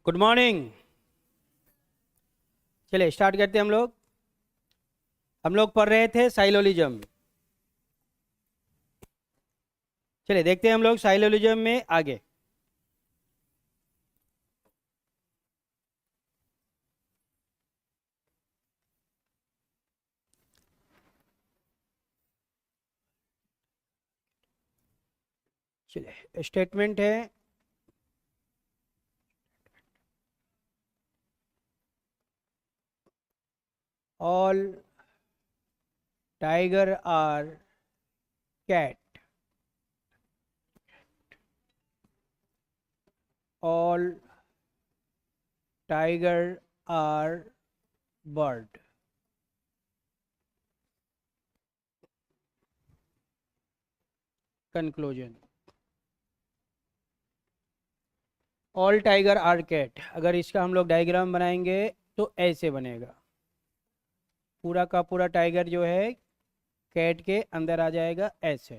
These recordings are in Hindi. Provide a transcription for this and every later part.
Good morning. चलिए स्टार्ट करते हैं। हम लोग पढ़ रहे थे साइलोलिज्म। चलिए देखते हैं हम लोग साइलोलिज्म में आगे। चलिए स्टेटमेंट है, all tiger are cat, all tiger are bird. Conclusion, all tiger are cat. अगर इसका हम लोग डायग्राम बनाएंगे तो ऐसे बनेगा। पूरा का पूरा टाइगर जो है कैट के अंदर आ जाएगा ऐसे।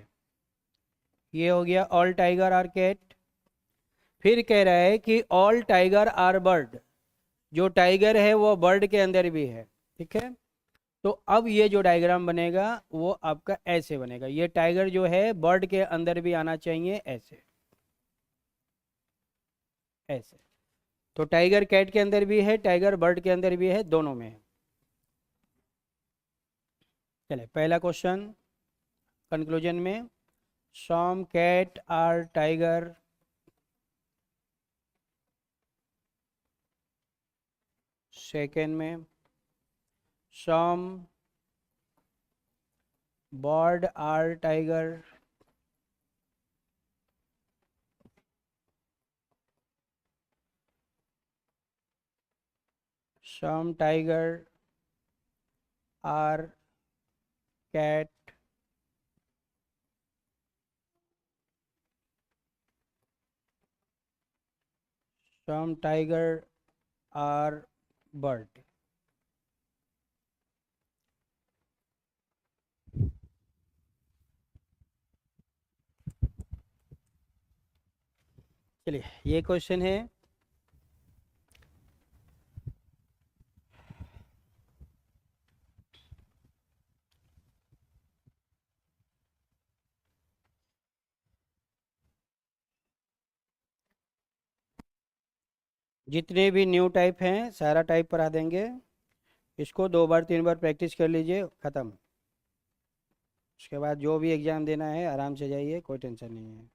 ये हो गया ऑल टाइगर आर कैट। फिर कह रहा है कि ऑल टाइगर आर बर्ड। जो टाइगर है वो बर्ड के अंदर भी है। ठीक है, तो अब ये जो डायग्राम बनेगा वो आपका ऐसे बनेगा। ये टाइगर जो है बर्ड के अंदर भी आना चाहिए ऐसे ऐसे। तो टाइगर कैट के अंदर भी है, टाइगर बर्ड के अंदर भी है, दोनों में है। चले पहला क्वेश्चन कंक्लूजन में, some cat are tiger second में, some bird are tiger some tiger are cat some tiger are bird. चलिए ये क्वेश्चन है। जितने भी न्यू टाइप हैं सारा टाइप पढ़ा देंगे। इसको 2 बार 3 बार प्रैक्टिस कर लीजिए, ख़त्म। उसके बाद जो भी एग्ज़ाम देना है आराम से जाइए, कोई टेंशन नहीं है।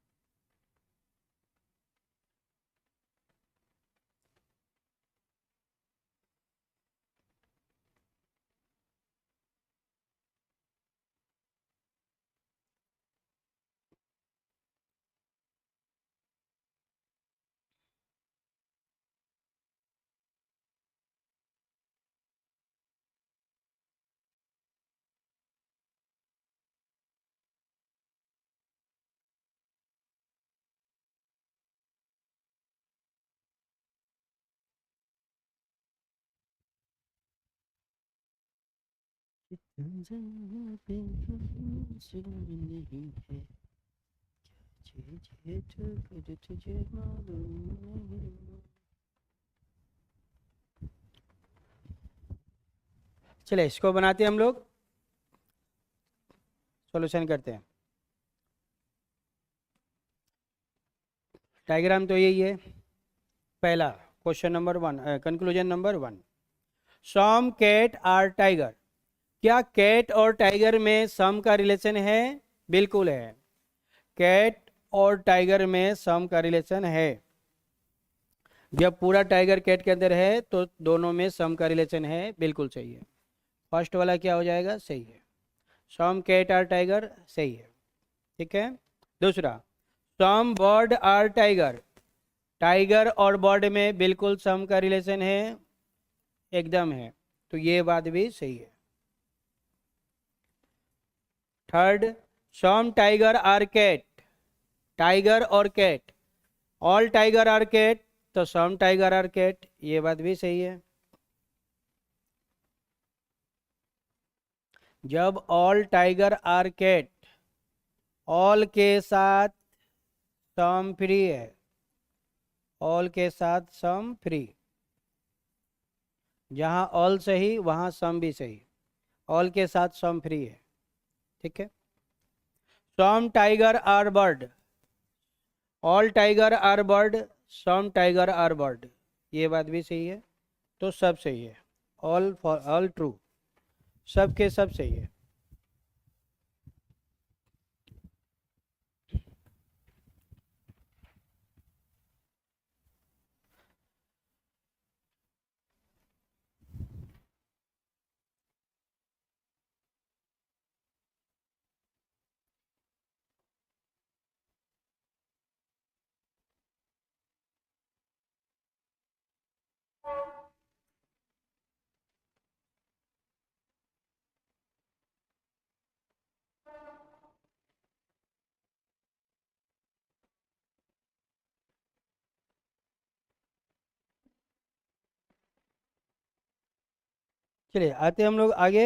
चले इसको बनाते हैं हम लोग, सॉल्यूशन करते हैं। डायग्राम तो यही है। पहला question number 1, conclusion number 1, some cat are tiger. क्या कैट और टाइगर में सम का रिलेशन है? बिल्कुल है। कैट और टाइगर में सम का रिलेशन है। जब पूरा टाइगर कैट के अंदर है तो दोनों में सम का रिलेशन है, बिल्कुल सही है। फर्स्ट वाला क्या हो जाएगा? सही है। सम कैट आर टाइगर सही है। ठीक है। दूसरा, सम बर्ड आर टाइगर। टाइगर और बर्ड में बिल्कुल सम का रिलेशन है, एकदम है। तो ये बात भी सही है। Third, some tiger are cat. Tiger और cat, all tiger are cat, तो सम टाइगर आर कैट, ये बात भी सही है। जब all tiger are cat, all के साथ सम फ्री है, ऑल के साथ सम फ्री, जहाँ ऑल सही वहाँ सम भी सही, ऑल के साथ सम फ्री है। ठीक है। Some tiger are bird, all tiger are bird, some tiger are bird, ये बात भी सही है। तो सब सही है, ऑल फॉर ऑल ट्रू, सब के सब सही है। चलिए आते हम लोग आगे।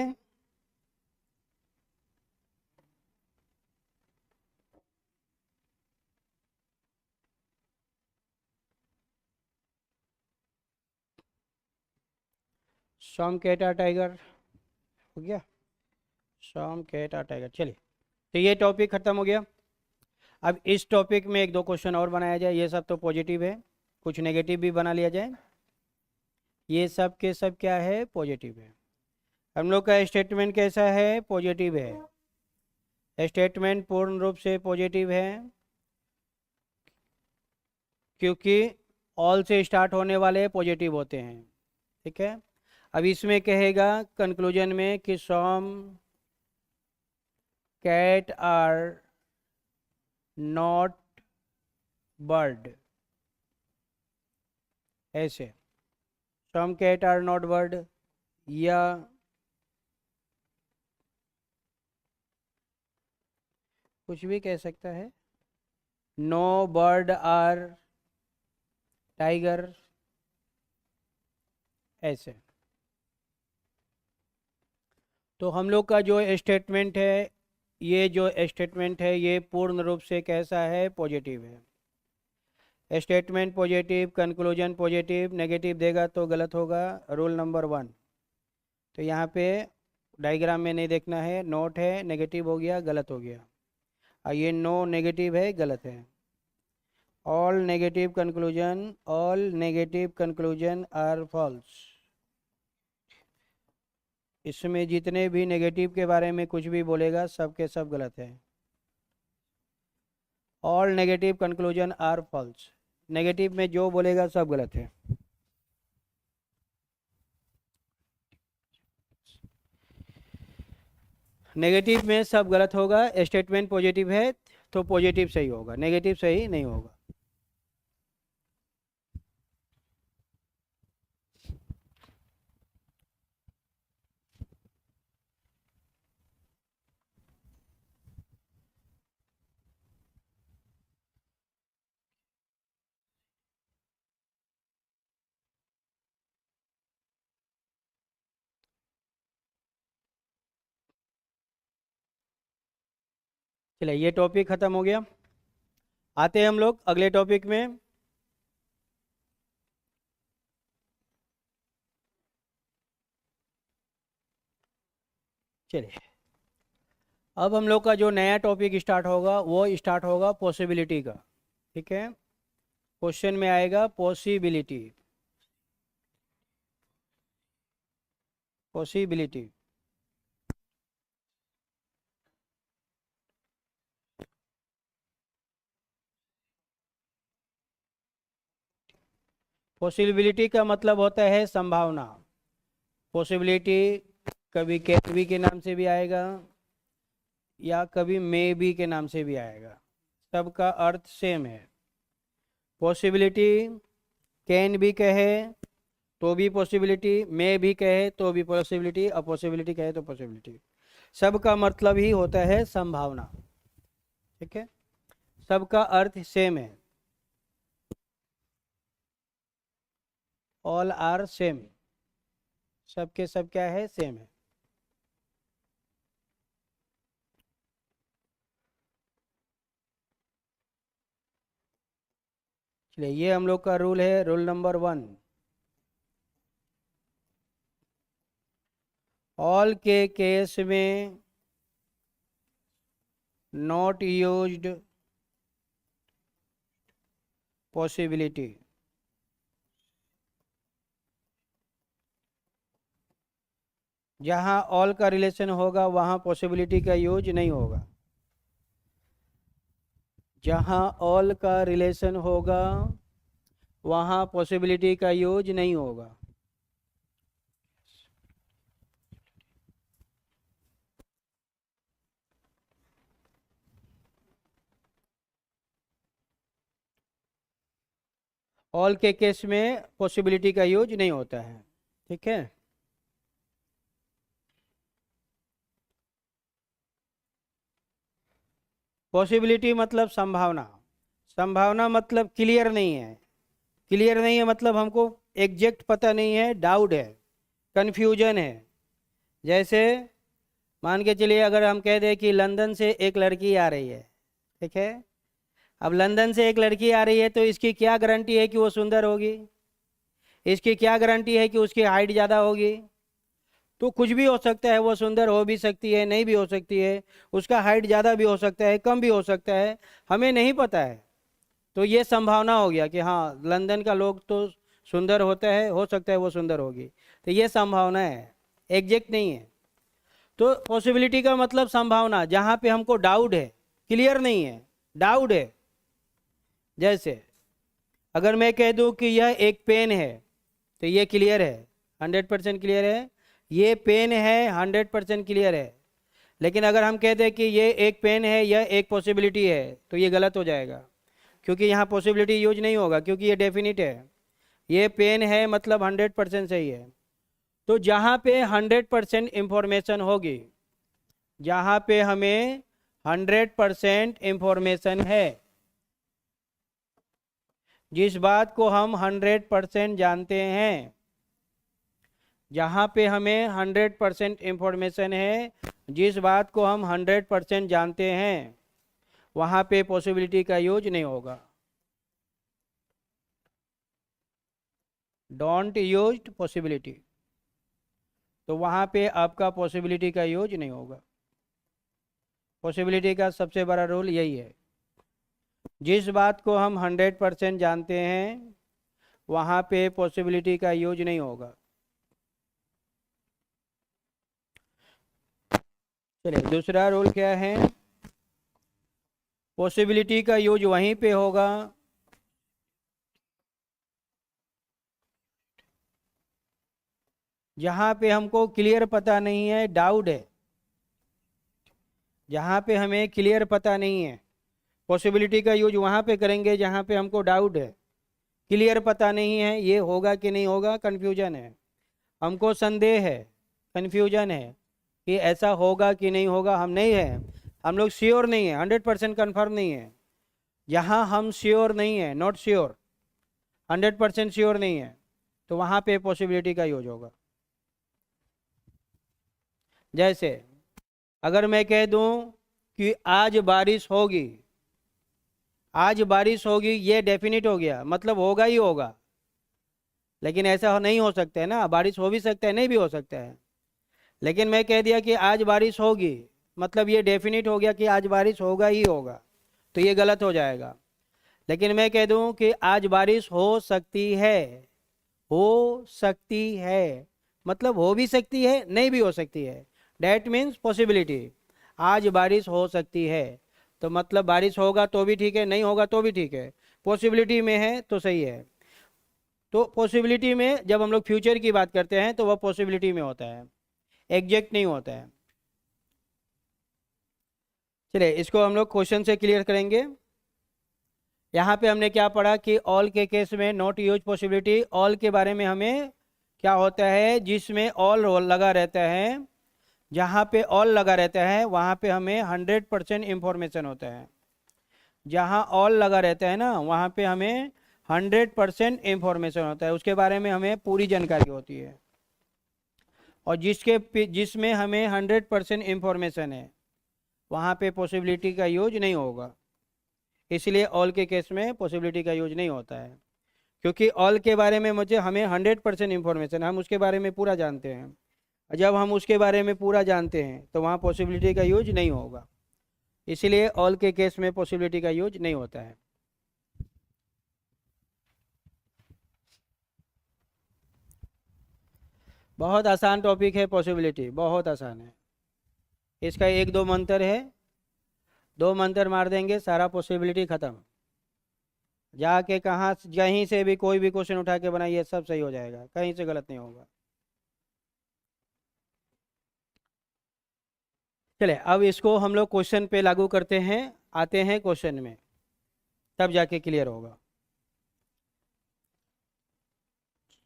सम कैट आर टाइगर हो गया, सम कैट आर टाइगर। चलिए, तो ये टॉपिक खत्म हो गया। अब इस टॉपिक में एक दो क्वेश्चन और बनाया जाए, ये सब तो पॉजिटिव है, कुछ नेगेटिव भी बना लिया जाए। ये सब के सब क्या है, पॉजिटिव है। हम लोग का स्टेटमेंट कैसा है, पॉजिटिव है। स्टेटमेंट पूर्ण रूप से पॉजिटिव है, क्योंकि ऑल से स्टार्ट होने वाले पॉजिटिव होते हैं। ठीक है। अब इसमें कहेगा कंक्लूजन में कि सम कैट आर नॉट बर्ड, ऐसे सम कैट आर नॉट बर्ड, या कुछ भी कह सकता है, नो बर्ड आर टाइगर, ऐसे। तो हम लोग का जो स्टेटमेंट है, ये जो स्टेटमेंट है ये पूर्ण रूप से कैसा है, पॉजिटिव है। Statement positive, conclusion positive, negative देगा तो गलत होगा। Rule number 1। तो यहाँ पे डायग्राम में नहीं देखना है, नोट है, नेगेटिव हो गया, गलत हो गया। और ये नो नेगेटिव है, गलत है। All negative conclusion are false. इसमें जितने भी नेगेटिव के बारे में कुछ भी बोलेगा सब के सब गलत है। All negative conclusion are false, negative में जो बोलेगा सब गलत है। नेगेटिव में सब गलत होगा। स्टेटमेंट पॉजिटिव है तो पॉजिटिव सही होगा, नेगेटिव सही नहीं होगा। चलिए, ये टॉपिक खत्म हो गया। आते हैं हम लोग अगले टॉपिक में। चलिए, अब हम लोग का जो नया टॉपिक स्टार्ट होगा वो स्टार्ट होगा पॉसिबिलिटी का। ठीक है। क्वेश्चन में आएगा पॉसिबिलिटी, पॉसिबिलिटी। पॉसिबिलिटी का मतलब होता है संभावना। पॉसिबिलिटी कभी कैन बी के नाम से भी आएगा या कभी मे बी के नाम से भी आएगा, सबका अर्थ सेम है। पॉसिबिलिटी कैन भी कहे तो भी पॉसिबिलिटी, मे भी कहे तो भी पॉसिबिलिटी, और पॉसिबिलिटी कहे तो पॉसिबिलिटी, सबका मतलब ही होता है संभावना। ठीक है। सबका अर्थ सेम है, ऑल आर सेम, सबके सब क्या है, सेम है। चलिए ये हम लोग का रूल है, रूल नंबर 1। ऑल के केस में नॉट यूज्ड पॉसिबिलिटी। जहां ऑल का रिलेशन होगा वहां पॉसिबिलिटी का यूज नहीं होगा। जहां ऑल का रिलेशन होगा वहां पॉसिबिलिटी का यूज नहीं होगा। ऑल के केस में पॉसिबिलिटी का यूज नहीं होता है। ठीक है। पॉसिबिलिटी मतलब संभावना। संभावना मतलब क्लियर नहीं है। क्लियर नहीं है मतलब हमको एग्जैक्ट पता नहीं है, डाउट है, कंफ्यूजन है। जैसे मान के चलिए अगर हम कह दें कि लंदन से एक लड़की आ रही है, ठीक है। अब लंदन से एक लड़की आ रही है तो इसकी क्या गारंटी है कि वो सुंदर होगी? इसकी क्या गारंटी है कि उसकी हाइट ज़्यादा होगी? तो कुछ भी हो सकता है, वो सुंदर हो भी सकती है, नहीं भी हो सकती है, उसका हाइट ज़्यादा भी हो सकता है, कम भी हो सकता है, हमें नहीं पता है। तो ये संभावना हो गया कि हाँ लंदन का लोग तो सुंदर होता है, हो सकता है वो सुंदर होगी। तो ये संभावना है, एग्जैक्ट नहीं है। तो पॉसिबिलिटी का मतलब संभावना, जहाँ पे हमको डाउट है, क्लियर नहीं है, डाउट है। जैसे अगर मैं कह दूँ कि यह एक पेन है तो ये क्लियर है, 100% क्लियर है। ये पेन है, 100% क्लियर है। लेकिन अगर हम कहते हैं कि ये एक पेन है, यह एक पॉसिबिलिटी है, तो ये गलत हो जाएगा, क्योंकि यहाँ पॉसिबिलिटी यूज नहीं होगा, क्योंकि ये डेफिनिट है। ये पेन है मतलब 100% सही है। तो जहाँ पे 100% इंफॉर्मेशन होगी, जहाँ पे हमें 100% इंफॉर्मेशन है, जिस बात को हम 100% जानते हैं, जहाँ पे हमें 100% इंफॉर्मेशन है, जिस बात को हम 100% जानते हैं, वहाँ पे पॉसिबिलिटी का यूज नहीं होगा। डोंट यूज पॉसिबिलिटी, तो वहाँ पे आपका पॉसिबिलिटी का यूज नहीं होगा। पॉसिबिलिटी का सबसे बड़ा रूल यही है, जिस बात को हम 100% जानते हैं वहाँ पे पॉसिबिलिटी का यूज नहीं होगा। चलिए दूसरा रूल क्या है? पॉसिबिलिटी का यूज वहीं पे होगा जहाँ पे हमको क्लियर पता नहीं है, डाउट है। जहाँ पे हमें क्लियर पता नहीं है, पॉसिबिलिटी का यूज वहाँ पे करेंगे जहाँ पे हमको डाउट है, क्लियर पता नहीं है ये होगा कि नहीं होगा, कन्फ्यूजन है, हमको संदेह है, कन्फ्यूजन है कि ऐसा होगा कि नहीं होगा, हम नहीं है, हम लोग श्योर नहीं है, 100% कन्फर्म नहीं है। यहाँ हम श्योर नहीं है, नॉट श्योर, 100% श्योर नहीं है, तो वहाँ पे पॉसिबिलिटी का यूज होगा। जैसे अगर मैं कह दूं कि आज बारिश होगी, आज बारिश होगी, ये डेफिनिट हो गया, मतलब होगा ही होगा। लेकिन ऐसा नहीं हो सकता है ना, बारिश हो भी सकता है, नहीं भी हो सकता है। लेकिन मैं कह दिया कि आज बारिश होगी, मतलब ये डेफिनिट हो गया कि आज बारिश होगा ही होगा, तो ये गलत हो जाएगा। लेकिन मैं कह दूं कि आज बारिश हो सकती है, हो सकती है, मतलब हो भी सकती है, नहीं भी हो सकती है, डैट मीन्स पॉसिबिलिटी। आज बारिश हो सकती है तो मतलब बारिश होगा तो भी ठीक है, नहीं होगा तो भी ठीक है, पॉसिबिलिटी में है तो सही है। तो पॉसिबिलिटी में जब हम लोग फ्यूचर की बात करते हैं तो वह पॉसिबिलिटी में होता है, एग्जैक्ट नहीं होता है। चलिए इसको हम लोग क्वेश्चन से क्लियर करेंगे। यहाँ पे हमने क्या पढ़ा कि ऑल के केस में नॉट यूज पॉसिबिलिटी, ऑल के बारे में हमें क्या होता है, जिसमें ऑल लगा रहता है, जहाँ पे ऑल लगा रहता है वहाँ पे हमें 100% इंफॉर्मेशन होता है। जहाँ ऑल लगा रहता है ना वहाँ पे हमें 100% इंफॉर्मेशन होता है, उसके बारे में हमें पूरी जानकारी होती है। और जिसमें हमें 100% इंफॉर्मेशन है वहाँ पे पॉसिबिलिटी का यूज नहीं होगा। इसलिए ऑल के केस में पॉसिबिलिटी का यूज नहीं होता है, क्योंकि ऑल के बारे में हमें 100% इंफॉर्मेशन, हम उसके बारे में पूरा जानते हैं। जब हम उसके बारे में पूरा जानते हैं तो वहाँ पॉसिबिलिटी का यूज नहीं होगा, इसलिए ऑल के केस में पॉसिबिलिटी का यूज नहीं होता है। बहुत आसान टॉपिक है पॉसिबिलिटी, बहुत आसान है। इसका एक दो मंत्र है, 2 मंत्र मार देंगे सारा पॉसिबिलिटी खत्म। जाके कहाँ कहीं से भी कोई भी क्वेश्चन उठा के बनाइए, सब सही हो जाएगा, कहीं से गलत नहीं होगा। चले अब इसको हम लोग क्वेश्चन पे लागू करते हैं, आते हैं क्वेश्चन में, तब जाके क्लियर होगा।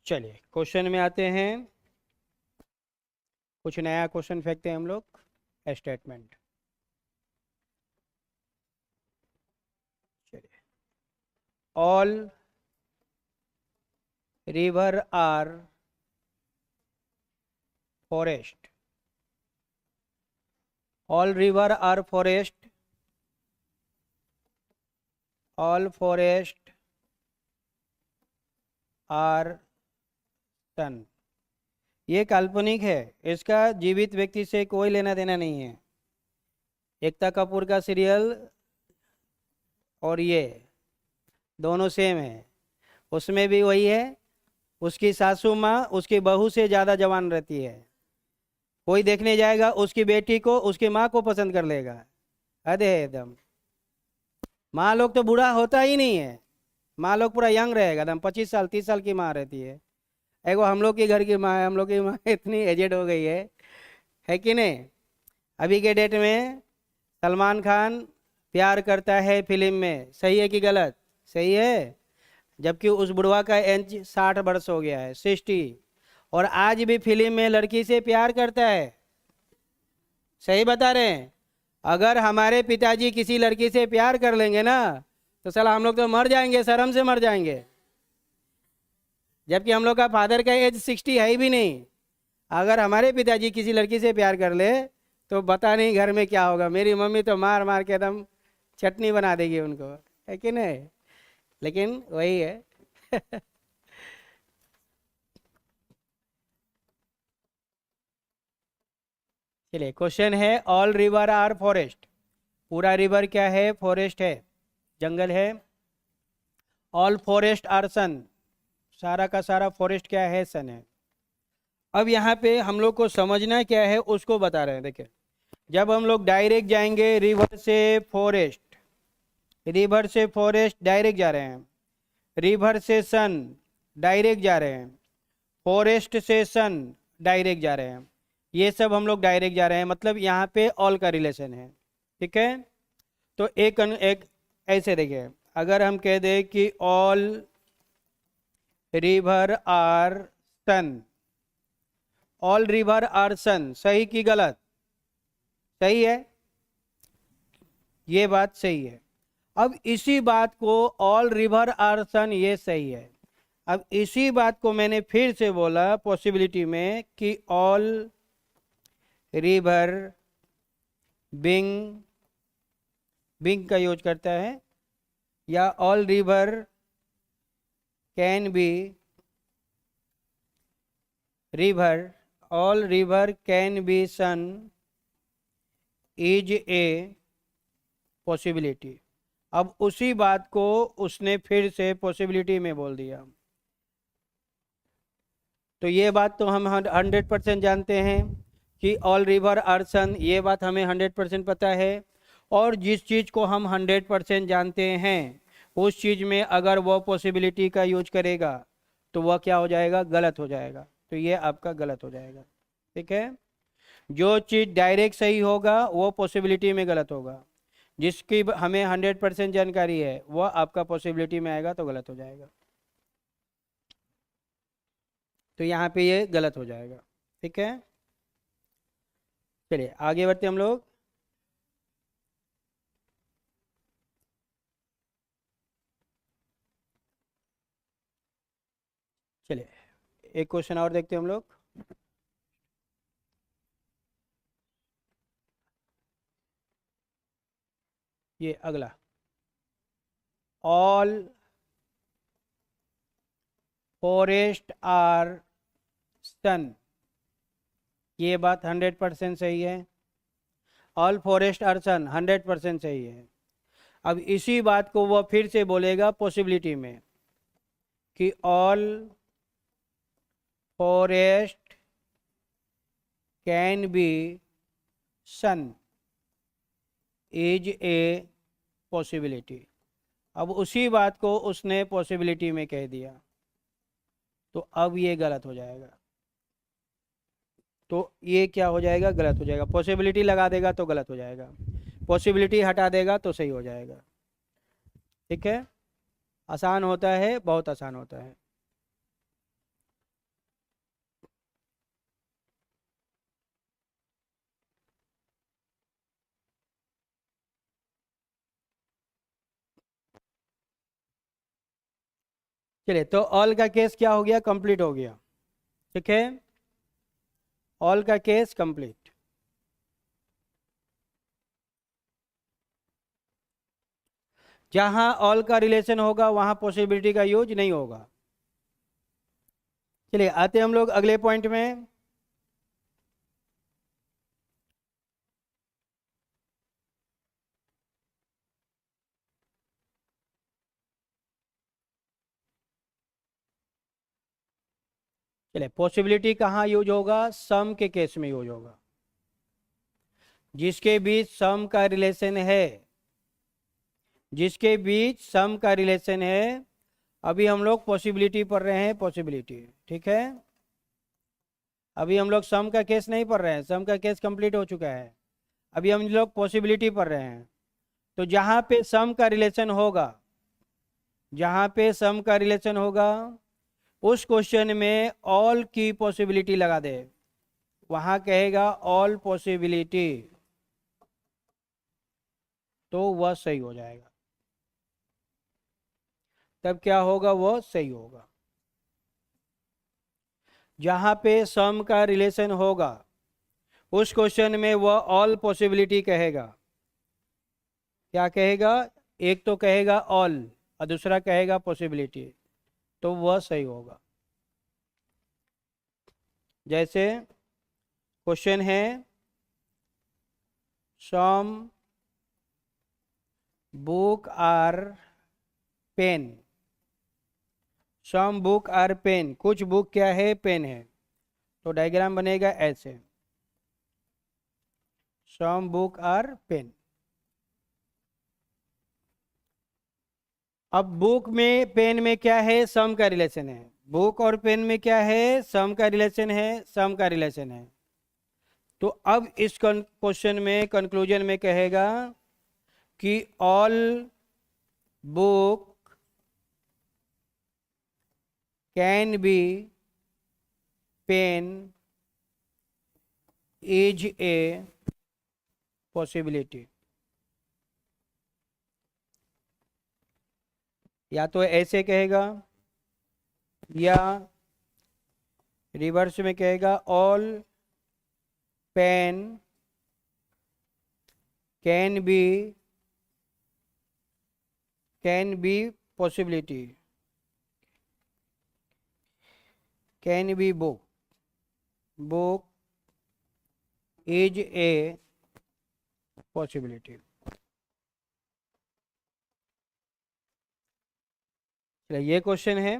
चलिए क्वेश्चन में आते हैं, कुछ नया क्वेश्चन फेंकते हैं हम लोग। स्टेटमेंट, चलिए, all river are forest, all river are forest, all forest are sun. ये काल्पनिक है, इसका जीवित व्यक्ति से कोई लेना देना नहीं है। एकता कपूर का सीरियल और ये दोनों सेम है, उसमें भी वही है, उसकी सासू माँ उसकी बहू से ज़्यादा जवान रहती है। कोई देखने जाएगा उसकी बेटी को उसकी माँ को पसंद कर लेगा, अरे एकदम। माँ लोग तो बूढ़ा होता ही नहीं है, माँ लोग पूरा यंग रहेगा एकदम, 25 साल 30 साल की माँ रहती है। एगो हम लोग के घर की माँ है, हम लोग की माँ इतनी एजेड हो गई है कि नहीं। अभी के डेट में सलमान खान प्यार करता है फिल्म में, सही है कि गलत? सही है, जबकि उस बुढ़वा का एज 60 वर्ष हो गया है, 60, और आज भी फिल्म में लड़की से प्यार करता है। सही बता रहे हैं? अगर हमारे पिताजी किसी लड़की से प्यार कर लेंगे ना तो साला हम लोग तो मर जाएंगे, शर्म से मर जाएंगे। जबकि हम लोग का फादर का एज 60 है ही भी नहीं। अगर हमारे पिताजी किसी लड़की से प्यार कर ले तो बता नहीं घर में क्या होगा। मेरी मम्मी तो मार मार के एकदम चटनी बना देगी उनको, है कि नहीं? लेकिन वही है। चलिए क्वेश्चन है, ऑल रिवर आर फॉरेस्ट, पूरा रिवर क्या है? फॉरेस्ट है, जंगल है। ऑल फॉरेस्ट आर सन, सारा का सारा फॉरेस्ट क्या है? सन है। अब यहाँ पे हम लोग को समझना क्या है उसको बता रहे हैं। देखिए, जब हम लोग डायरेक्ट जाएंगे रिवर से फॉरेस्ट, रिवर से फॉरेस्ट डायरेक्ट जा रहे हैं, रिवर से सन डायरेक्ट जा रहे हैं, फॉरेस्ट से सन डायरेक्ट जा रहे हैं, ये सब हम लोग डायरेक्ट जा रहे हैं, मतलब यहाँ पे ऑल का रिलेशन है। ठीक है, तो एक ऐसे देखिए, अगर हम कह दें कि all river are sun, all river are sun, सही कि गलत? सही है, ये बात सही है। अब इसी बात को ऑल रिवर आर सन, ये सही है। अब इसी बात को मैंने फिर से बोला पॉसिबिलिटी में कि ऑल रिवर बिंग, बिंग का यूज करता है, या all river can be river, all river can be sun is a possibility. अब उसी बात को उसने फिर से पॉसिबिलिटी में बोल दिया। तो ये बात तो हम 100% जानते हैं कि ऑल रिवर आर सन, ये बात हमें 100% पता है। और जिस चीज़ को हम 100% जानते हैं उस चीज़ में अगर वो पॉसिबिलिटी का यूज करेगा तो वह क्या हो जाएगा? गलत हो जाएगा। तो ये आपका गलत हो जाएगा। ठीक है, जो चीज़ डायरेक्ट सही होगा वो पॉसिबिलिटी में गलत होगा, जिसकी हमें 100% जानकारी है वह आपका पॉसिबिलिटी में आएगा तो गलत हो जाएगा। तो यहाँ पे ये गलत हो जाएगा। ठीक है, चलिए आगे बढ़ते हम लोग। चलिए एक क्वेश्चन और देखते हैं हम लोग। ये अगला, ऑल फॉरेस्ट आर सन, ये बात 100% सही है। ऑल फॉरेस्ट आर सन 100% सही है। अब इसी बात को वह फिर से बोलेगा पॉसिबिलिटी में कि all forest can be sun is a possibility. अब उसी बात को उसने पॉसिबिलिटी में कह दिया, तो अब ये गलत हो जाएगा। तो ये क्या हो जाएगा? गलत हो जाएगा। पॉसिबिलिटी लगा देगा तो गलत हो जाएगा, पॉसिबिलिटी हटा देगा तो सही हो जाएगा। ठीक है, आसान होता है, बहुत आसान होता है। चलिए, तो ऑल का केस क्या हो गया? कंप्लीट हो गया। ठीक है, ऑल का केस कंप्लीट। जहां ऑल का रिलेशन होगा वहां पॉसिबिलिटी का यूज नहीं होगा। चलिए, आते हम लोग अगले पॉइंट में। चलिए, पॉसिबिलिटी कहाँ यूज होगा? सम के केस में यूज होगा। जिसके बीच सम का रिलेशन है, जिसके बीच सम का रिलेशन है। अभी हम लोग पॉसिबिलिटी पढ़ रहे हैं, पॉसिबिलिटी। ठीक है, अभी हम लोग सम का केस नहीं पढ़ रहे हैं, सम का केस कंप्लीट हो चुका है। अभी हम लोग पॉसिबिलिटी पढ़ रहे हैं। तो जहां पे सम का रिलेशन होगा, जहां पे सम का रिलेशन होगा, उस क्वेश्चन में ऑल की पॉसिबिलिटी लगा दे। वहां कहेगा ऑल पॉसिबिलिटी, तो वह सही हो जाएगा। तब क्या होगा? वह सही होगा। जहां पे सम का रिलेशन होगा, उस क्वेश्चन में वह ऑल पॉसिबिलिटी कहेगा। क्या कहेगा? एक तो कहेगा ऑल और दूसरा कहेगा पॉसिबिलिटी, तो वह सही होगा। जैसे क्वेश्चन है, some book are pen. Some book are pen, कुछ बुक क्या है? पेन है। तो डायग्राम बनेगा ऐसे, सम बुक आर पेन। अब बुक में पेन में क्या है? सम का रिलेशन है। बुक और पेन में क्या है? सम का रिलेशन है, सम का रिलेशन है। तो अब इस क्वेश्चन में कंक्लूजन में कहेगा कि all book can be pen is a possibility. या तो ऐसे कहेगा या रिवर्स में कहेगा, all pen can be possibility, can be book is a possibility. ये क्वेश्चन है।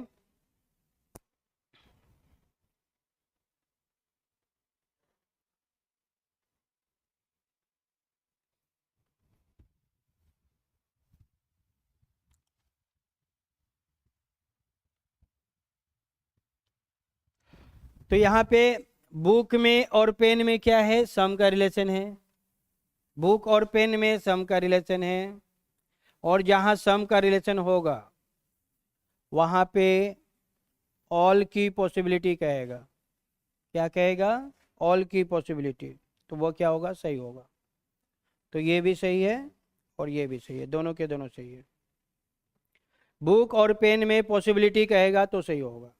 तो यहाँ पे बुक में और पेन में क्या है? सम का रिलेशन है। बुक और पेन में सम का रिलेशन है। और जहाँ सम का रिलेशन होगा वहाँ पे ऑल की पॉसिबिलिटी कहेगा। क्या कहेगा? ऑल की पॉसिबिलिटी। तो वो क्या होगा? सही होगा। तो ये भी सही है और ये भी सही है, दोनों के दोनों सही है। बुक और पेन में पॉसिबिलिटी कहेगा तो सही होगा।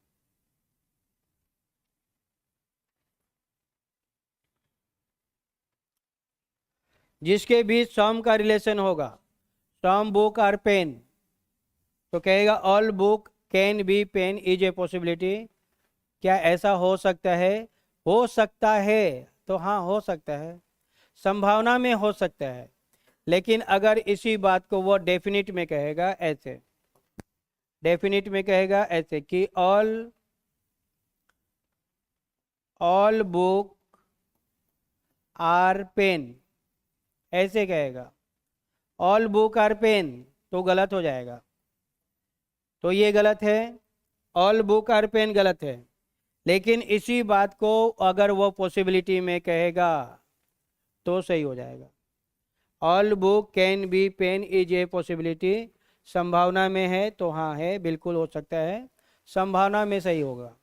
जिसके बीच सम का रिलेशन होगा, सम बुक और पेन, तो कहेगा all book can be pen is a possibility. क्या ऐसा हो सकता है? हो सकता है, तो हाँ हो सकता है, संभावना में हो सकता है। लेकिन अगर इसी बात को वो डेफिनिट में कहेगा ऐसे, डेफिनिट में कहेगा ऐसे कि ऑल बुक आर पेन, ऐसे कहेगा ऑल बुक आर पेन, तो गलत हो जाएगा। तो ये गलत है, ऑल बुक आर पेन गलत है। लेकिन इसी बात को अगर वो पॉसिबिलिटी में कहेगा तो सही हो जाएगा। All book can be pen is a possibility, संभावना में है तो हाँ है, बिल्कुल हो सकता है, संभावना में सही होगा।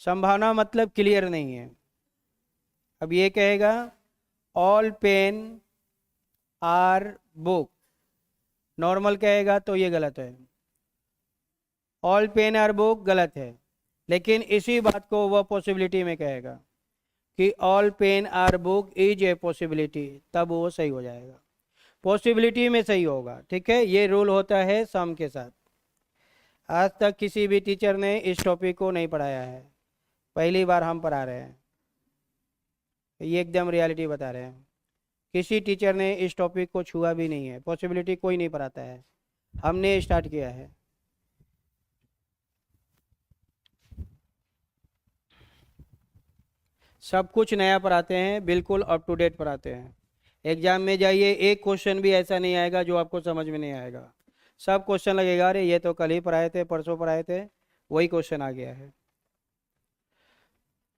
संभावना मतलब क्लियर नहीं है। अब ये कहेगा all pen are book, normal कहेगा तो ये गलत है, ऑल पेन आर बुक गलत है। लेकिन इसी बात को वह पॉसिबिलिटी में कहेगा कि all pen are book is a possibility, तब वो सही हो जाएगा, पॉसिबिलिटी में सही होगा। ठीक है, ये रूल होता है सम के साथ। आज तक किसी भी टीचर ने इस टॉपिक को नहीं पढ़ाया है, पहली बार हम पढ़ा रहे हैं, ये एकदम रियलिटी बता रहे हैं। किसी टीचर ने इस टॉपिक को छुआ भी नहीं है, पॉसिबिलिटी कोई नहीं पढ़ाता है, हमने स्टार्ट किया है। सब कुछ नया पढ़ाते हैं, बिल्कुल अप टू डेट पढ़ाते हैं। एग्जाम में जाइए, एक क्वेश्चन भी ऐसा नहीं आएगा जो आपको समझ में नहीं आएगा। सब क्वेश्चन लगेगा अरे ये तो कल ही पढ़ाए थे, परसों पढ़ाए थे, वही क्वेश्चन आ गया है।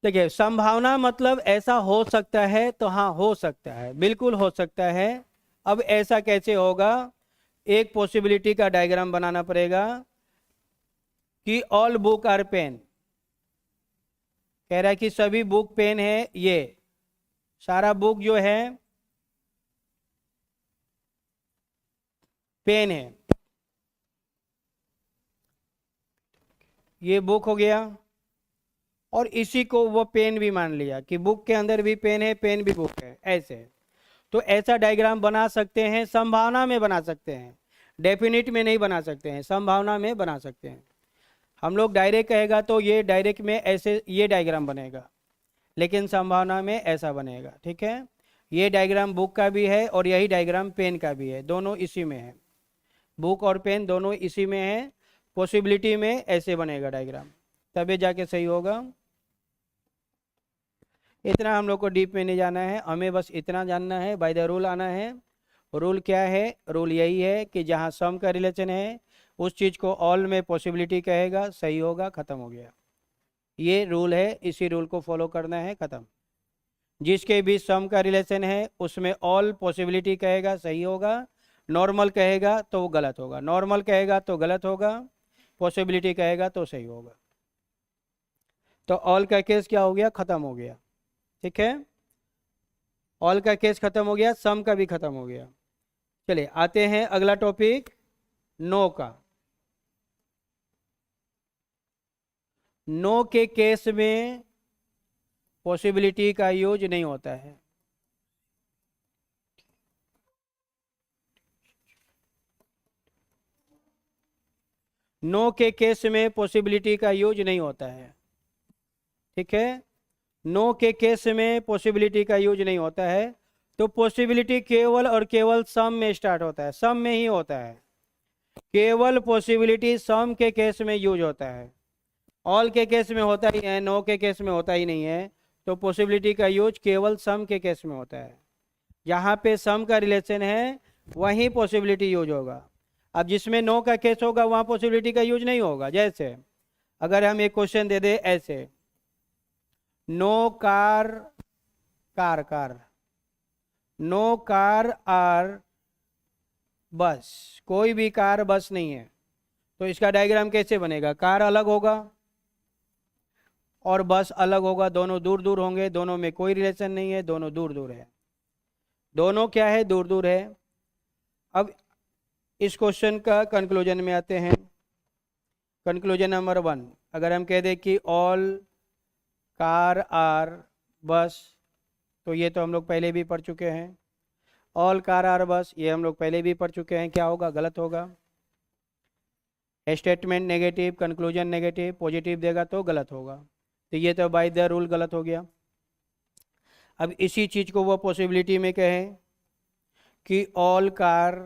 देखिए, संभावना मतलब ऐसा हो सकता है, तो हाँ हो सकता है, बिल्कुल हो सकता है। अब ऐसा कैसे होगा? एक पॉसिबिलिटी का डायग्राम बनाना पड़ेगा कि ऑल बुक आर पेन, कह रहा है कि सभी बुक पेन है, ये सारा बुक जो है पेन है, ये बुक हो गया, और इसी को वो पेन भी मान लिया कि बुक के अंदर भी पेन है, पेन भी बुक है, ऐसे। तो ऐसा डायग्राम बना सकते हैं, संभावना में बना सकते हैं, डेफिनिट में नहीं बना सकते हैं, संभावना में बना सकते हैं। हम लोग डायरेक्ट कहेगा तो ये डायरेक्ट में ऐसे ये डायग्राम बनेगा, लेकिन संभावना में ऐसा बनेगा। ठीक है, ये डायग्राम बुक का भी है और यही डायग्राम पेन का भी है, दोनों इसी में है, बुक और पेन दोनों इसी में है। पॉसिबिलिटी में ऐसे बनेगा डायग्राम, तभी जाके सही होगा। इतना हम लोग को डीप में नहीं जाना है, हमें बस इतना जानना है, बाय द रूल आना है। रूल क्या है? रूल यही है कि जहाँ सम का रिलेशन है उस चीज़ को ऑल में पॉसिबिलिटी कहेगा, सही होगा, ख़त्म हो गया। ये रूल है, इसी रूल को फॉलो करना है, ख़त्म। जिसके भी सम का रिलेशन है उसमें ऑल पॉसिबिलिटी कहेगा, सही होगा, नॉर्मल कहेगा तो वो गलत होगा, नॉर्मल कहेगा तो गलत होगा, पॉसिबिलिटी कहेगा तो सही होगा। तो ऑल का केस क्या हो गया? ख़त्म हो गया। ठीक है, ऑल का केस खत्म हो गया, सम का भी खत्म हो गया। चलिए आते हैं अगला टॉपिक, नो का। नो के केस में पॉसिबिलिटी का यूज नहीं होता है। नो के केस में पॉसिबिलिटी का यूज नहीं होता है। ठीक है, नो के केस में पॉसिबिलिटी का यूज नहीं होता है। तो पॉसिबिलिटी केवल और केवल सम में स्टार्ट होता है, सम में ही होता है, केवल पॉसिबिलिटी सम के केस में यूज होता है, ऑल के केस में होता ही है, नो के केस में होता ही नहीं है। तो पॉसिबिलिटी का यूज केवल सम के केस में होता है, जहाँ पे सम का रिलेशन है वहीं पॉसिबिलिटी यूज होगा। अब जिसमें नो का केस होगा वहाँ पॉसिबिलिटी का यूज नहीं होगा। जैसे अगर हम एक क्वेश्चन दे दे ऐसे, no car, car car, no car are bus, कोई भी कार बस नहीं है, तो इसका डायग्राम कैसे बनेगा? कार अलग होगा और बस अलग होगा, दोनों दूर दूर होंगे, दोनों में कोई रिलेशन नहीं है, दोनों दूर दूर है, दोनों क्या है? दूर दूर है। अब इस क्वेश्चन का कंक्लूजन में आते हैं। कंक्लूजन नंबर 1, अगर हम कह दें कि ऑल कार आर बस, तो ये तो हम लोग पहले भी पढ़ चुके हैं। ऑल कार आर बस, ये हम लोग पहले भी पढ़ चुके हैं, क्या होगा? गलत होगा। Statement negative, conclusion negative, positive देगा तो गलत होगा। तो ये तो बाय द रूल गलत हो गया। अब इसी चीज को वो पॉसिबिलिटी में कहें कि all car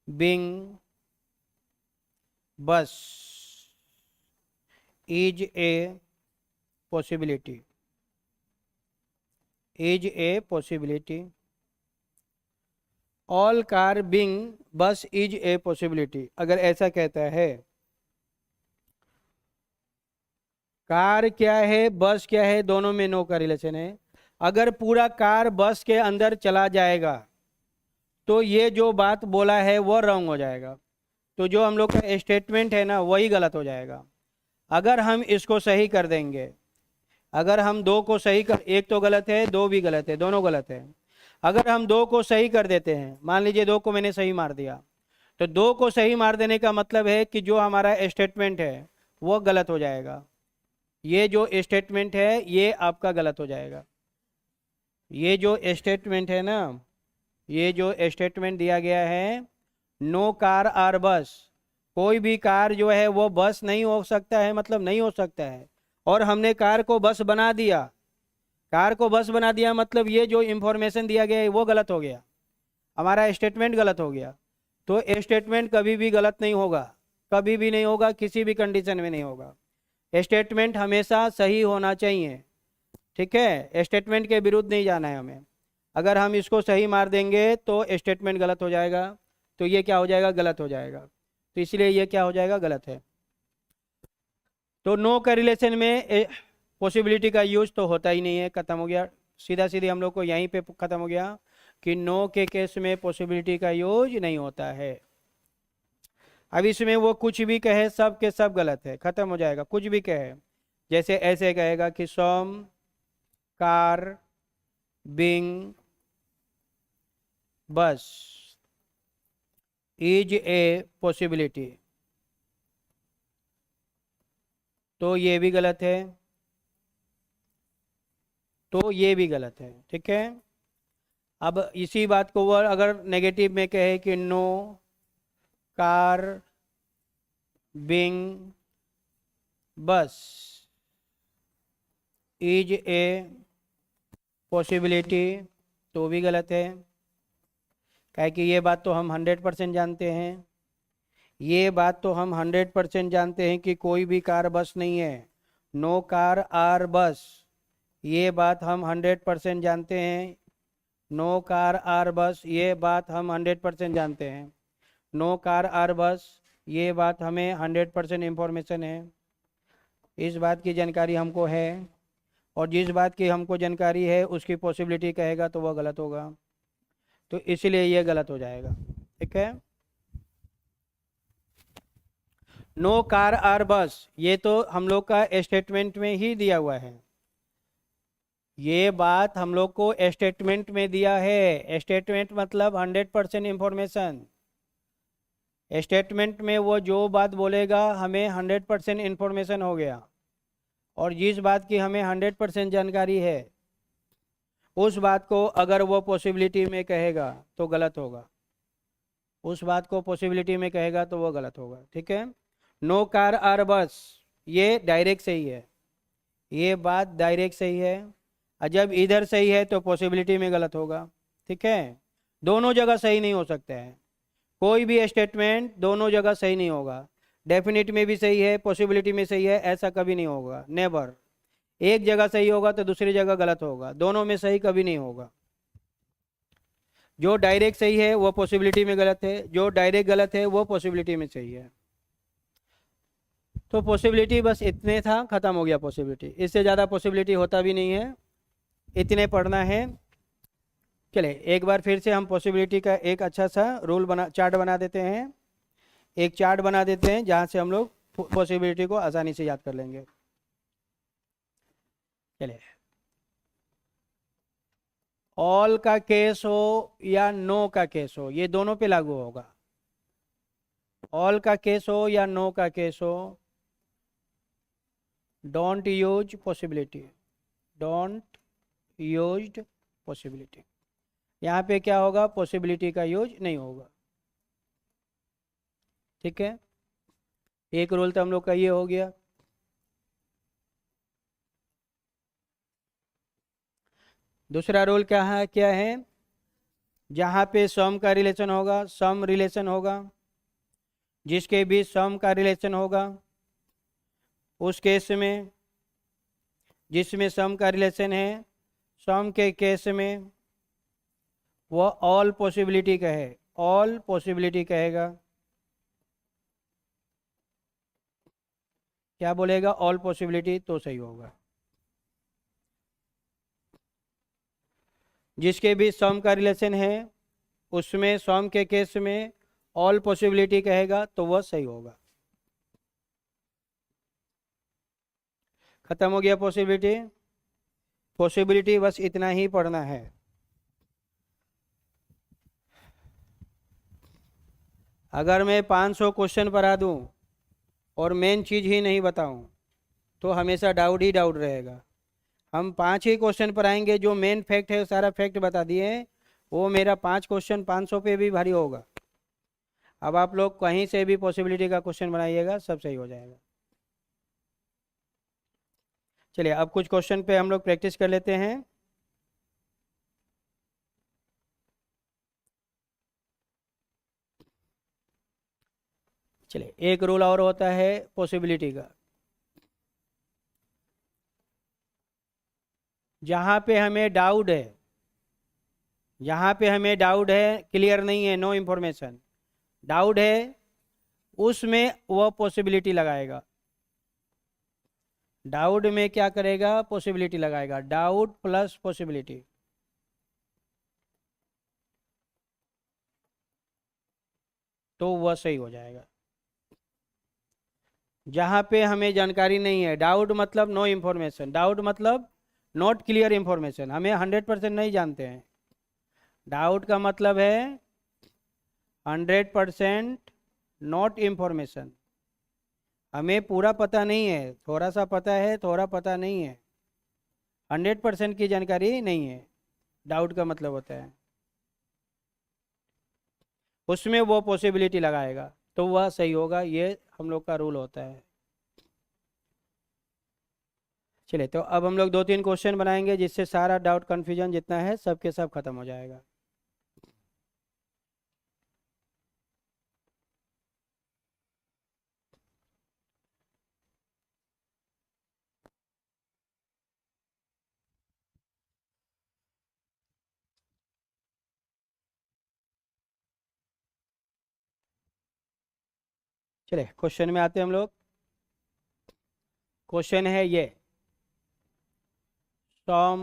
being bus is a possibility, is a possibility, all car being bus is a possibility. अगर ऐसा कहता है, कार क्या है बस क्या है, दोनों में नो का रिलेशन है। अगर पूरा कार बस के अंदर चला जाएगा तो ये जो बात बोला है वो रॉन्ग हो जाएगा। तो जो हम लोग का स्टेटमेंट है ना वही गलत हो जाएगा। अगर हम इसको सही कर देंगे, अगर हम दो को सही कर, एक तो गलत है दो भी गलत है, दोनों गलत है। अगर हम दो को सही कर देते हैं, मान लीजिए दो को मैंने सही मार दिया, तो दो को सही मार देने का मतलब है कि जो हमारा स्टेटमेंट है वो गलत हो जाएगा। ये जो स्टेटमेंट है ये आपका गलत हो जाएगा। ये जो स्टेटमेंट है ना, ये जो स्टेटमेंट दिया गया है, नो कार आर बस, कोई भी कार जो है वो बस नहीं हो सकता है, मतलब नहीं हो सकता है। और हमने कार को बस बना दिया, कार को बस बना दिया मतलब ये जो इंफॉर्मेशन दिया गया है वो गलत हो गया, हमारा स्टेटमेंट गलत हो गया। तो स्टेटमेंट कभी भी गलत नहीं होगा, कभी भी नहीं होगा, किसी भी कंडीशन में नहीं होगा। स्टेटमेंट हमेशा सही होना चाहिए, ठीक है। स्टेटमेंट के विरुद्ध नहीं जाना है हमें। अगर हम इसको सही मार देंगे तो स्टेटमेंट गलत हो जाएगा, तो ये क्या हो जाएगा, गलत हो जाएगा। तो इसलिए ये क्या हो जाएगा, गलत है। तो नो का रिलेशन में पॉसिबिलिटी का यूज तो होता ही नहीं है, खत्म हो गया। सीधा सीधी हम लोग को यहीं पे खत्म हो गया कि नो के केस में पॉसिबिलिटी का यूज नहीं होता है। अब इसमें वो कुछ भी कहे सब के सब गलत है, खत्म हो जाएगा। कुछ भी कहे, जैसे ऐसे कहेगा कि सम car being bus is a possibility, तो ये भी गलत है, तो ये भी गलत है, ठीक है। अब इसी बात को वो अगर नेगेटिव में कहे कि no car being bus is a possibility, तो भी गलत है। क्या कि ये बात तो हम 100% जानते हैं, ये बात तो हम 100% जानते हैं कि कोई भी कार बस नहीं है। नो कार आर बस, ये बात हम 100% जानते हैं। नो कार आर बस, ये बात हम 100% जानते हैं। नो कार आर बस, ये बात हमें 100% इंफॉर्मेशन है, इस बात की जानकारी हमको है। और जिस बात की हमको जानकारी है उसकी पॉसिबिलिटी कहेगा तो वह गलत होगा, तो इसलिए ये गलत हो जाएगा, ठीक है। नो कार आर बस, ये तो हम लोग का स्टेटमेंट में ही दिया हुआ है, ये बात हम लोग को स्टेटमेंट में दिया है। स्टेटमेंट मतलब 100% इंफॉर्मेशन। स्टेटमेंट में वो जो बात बोलेगा हमें 100% इंफॉर्मेशन हो गया, और जिस बात की हमें 100% जानकारी है उस बात को अगर वो पॉसिबिलिटी में कहेगा तो गलत होगा, उस बात को पॉसिबिलिटी में कहेगा तो वो गलत होगा, ठीक है। नो कार आर बस, ये डायरेक्ट सही है, ये बात डायरेक्ट सही है। और जब इधर सही है तो पॉसिबिलिटी में गलत होगा, ठीक है। दोनों जगह सही नहीं हो सकता है, कोई भी स्टेटमेंट दोनों जगह सही नहीं होगा। डेफिनेट में भी सही है, पॉसिबिलिटी में सही है, ऐसा कभी नहीं होगा, नेवर। एक जगह सही होगा तो दूसरी जगह गलत होगा, दोनों में सही कभी नहीं होगा। जो डायरेक्ट सही है वो पॉसिबिलिटी में गलत है, जो डायरेक्ट गलत है वो पॉसिबिलिटी में सही है। तो पॉसिबिलिटी बस इतने था, खत्म हो गया पॉसिबिलिटी, इससे ज़्यादा पॉसिबिलिटी होता भी नहीं है, इतने पढ़ना है। चले एक बार फिर से हम पॉसिबिलिटी का एक अच्छा सा रूल बना, चार्ट बना देते हैं, एक चार्ट बना देते हैं जहाँ से हम लोग पॉसिबिलिटी को आसानी से याद कर लेंगे। चले, ऑल का केस हो या नो का केस हो, ये दोनों पे लागू होगा। ऑल का केस हो या नो का केस हो, don't use possibility, don't used possibility. यहाँ पे क्या होगा, पॉसिबिलिटी का यूज नहीं होगा, ठीक है। एक रूल तो हम लोग का ये हो गया। दूसरा रूल क्या है? जहाँ पे सम का रिलेशन होगा, सम रिलेशन होगा, जिसके बीच सम का रिलेशन होगा, उस केस में, जिसमें सम का रिलेशन है, सम के केस में वह ऑल पॉसिबिलिटी कहे, ऑल पॉसिबिलिटी कहेगा। क्या बोलेगा? ऑल पॉसिबिलिटी, तो सही होगा। जिसके बीच सम का रिलेशन है उसमें सम के केस में ऑल पॉसिबिलिटी कहेगा तो वह सही होगा। खत्म हो गया पॉसिबिलिटी। पॉसिबिलिटी बस इतना ही पढ़ना है। अगर मैं 500 क्वेश्चन पढ़ा दूं और मेन चीज़ ही नहीं बताऊं तो हमेशा डाउट ही डाउट रहेगा। हम 5 ही क्वेश्चन पढ़ाएंगे, जो मेन फैक्ट है सारा फैक्ट बता दिए हैं, वो मेरा 5 क्वेश्चन 500 पे भी भारी होगा। अब आप लोग कहीं से भी पॉसिबिलिटी का क्वेश्चन बनाइएगा, सब सही हो जाएगा। चलिए अब कुछ क्वेश्चन पे हम लोग प्रैक्टिस कर लेते हैं। चलिए, एक रूल और होता है पॉसिबिलिटी का। जहाँ पे हमें डाउट है, जहाँ पे हमें डाउट है, क्लियर नहीं है, नो इंफॉर्मेशन, डाउट है, उसमें वह पॉसिबिलिटी लगाएगा। डाउट में क्या करेगा? पॉसिबिलिटी लगाएगा। डाउट प्लस पॉसिबिलिटी, तो वह सही हो जाएगा। जहाँ पे हमें जानकारी नहीं है, डाउट मतलब नो इंफॉर्मेशन, डाउट मतलब नॉट क्लियर इंफॉर्मेशन, हमें 100% नहीं जानते हैं। डाउट का मतलब है 100% नॉट इंफॉर्मेशन, हमें पूरा पता नहीं है, थोड़ा सा पता है, थोड़ा पता नहीं है, 100% की जानकारी नहीं है, डाउट का मतलब होता है। उसमें वो पॉसिबिलिटी लगाएगा तो वह सही होगा, ये हम लोग का रूल होता है। चलिए, तो अब हम लोग 2-3 क्वेश्चन बनाएंगे जिससे सारा डाउट कन्फ्यूजन जितना है सब के सब खत्म हो जाएगा। चलिए क्वेश्चन में आते हैं हम लोग। क्वेश्चन है ये, some